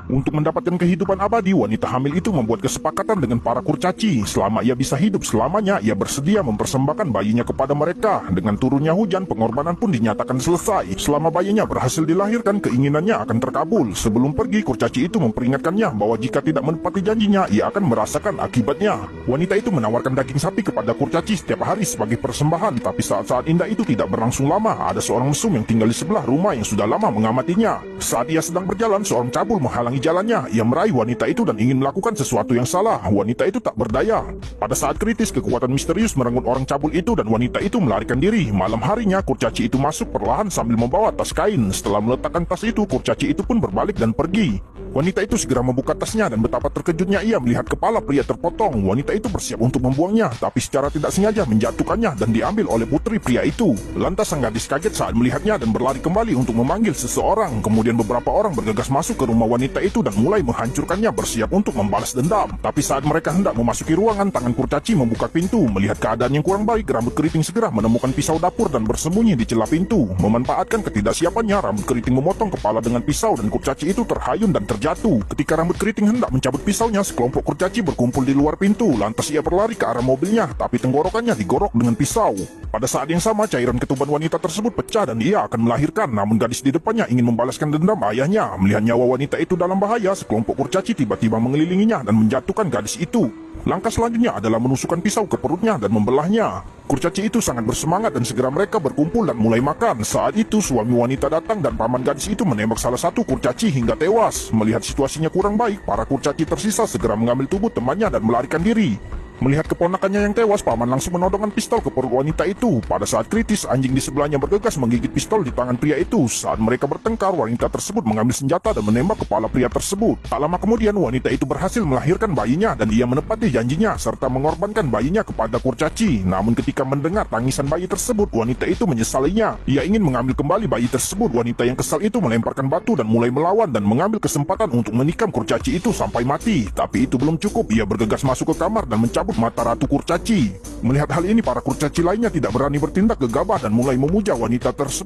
Untuk mendapatkan kehidupan abadi, wanita hamil itu membuat kesepakatan dengan para kurcaci. Selama ia bisa hidup selamanya, ia bersedia mempersembahkan bayinya kepada mereka. Dengan turunnya hujan, pengorbanan pun dinyatakan selesai. Selama bayinya berhasil dilahirkan, keinginannya akan terkabul. Sebelum pergi, kurcaci itu memperingatkannya bahwa jika tidak menepati janjinya, ia akan merasakan akibatnya. Wanita itu menawarkan daging sapi kepada kurcaci setiap hari sebagai persembahan. Tapi saat-saat indah itu tidak berlangsung lama. Ada seorang mesum yang tinggal di sebelah rumah yang sudah lama mengamatinya. Saat ia sedang berjalan, seorang cabul menghalangi jalannya. Ia meraih wanita itu dan ingin melakukan sesuatu yang salah. Wanita itu tak berdaya. Pada saat kritis, kekuatan misterius merenggut orang cabul itu dan wanita itu melarikan diri. Malam harinya, kurcaci itu masuk perlahan sambil membawa tas kain. Setelah meletakkan tas itu, kurcaci itu pun berbalik dan pergi. Wanita itu segera membuka tasnya dan betapa terkejutnya ia melihat kepala pria terpotong. Wanita itu bersiap untuk membuangnya, tapi secara tidak sengaja menjatuhkannya dan diambil oleh putri pria itu. Lantas sang gadis kaget saat melihatnya dan berlari kembali untuk memanggil seseorang. Kemudian beberapa orang bergegas masuk ke rumah wanita itu dan mulai menghancurkannya, bersiap untuk membalas dendam. Tapi saat mereka hendak memasuki ruangan, tangan kurcaci membuka pintu. Melihat keadaan yang kurang baik, rambut keriting segera menemukan pisau dapur dan bersembunyi di celah pintu. Memanfaatkan ketidaksiapannya, rambut keriting memotong kepala dengan pisau dan kurcaci itu terhayun dan terjatuh. Ketika rambut keriting hendak mencabut pisaunya, sekelompok kurcaci berkumpul di luar pintu. Lantas ia berlari ke arah mobilnya, tapi tenggorokannya digorok dengan pisau. Pada saat yang sama, cairan ketuban wanita tersebut pecah dan ia akan melahirkan. Namun gadis di depannya ingin membalaskan dendam ayahnya. Melihat nyawa wanita itu dalam bahaya, sekelompok kurcaci tiba-tiba mengelilinginya dan menjatuhkan gadis itu. Langkah selanjutnya adalah menusukkan pisau ke perutnya dan membelahnya. Kurcaci itu sangat bersemangat dan segera mereka berkumpul dan mulai makan. Saat itu suami wanita datang dan paman gadis itu menembak salah satu kurcaci hingga tewas. Melihat situasinya kurang baik, para kurcaci tersisa segera mengambil tubuh temannya dan melarikan diri. Melihat keponakannya yang tewas, paman langsung menodongkan pistol ke perut wanita itu. Pada saat kritis, anjing di sebelahnya bergegas menggigit pistol di tangan pria itu. Saat mereka bertengkar, wanita tersebut mengambil senjata dan menembak kepala pria tersebut. Tak lama kemudian, wanita itu berhasil melahirkan bayinya dan ia menepati janjinya serta mengorbankan bayinya kepada kurcaci. Namun ketika mendengar tangisan bayi tersebut, wanita itu menyesalinya. Ia ingin mengambil kembali bayi tersebut. Wanita yang kesal itu melemparkan batu dan mulai melawan dan mengambil kesempatan untuk menikam kurcaci itu sampai mati. Tapi itu belum cukup. Ia bergegas masuk ke kamar dan mencabut mata ratu kurcaci. Melihat hal ini, para kurcaci lainnya tidak berani bertindak gegabah dan mulai memuja wanita tersebut.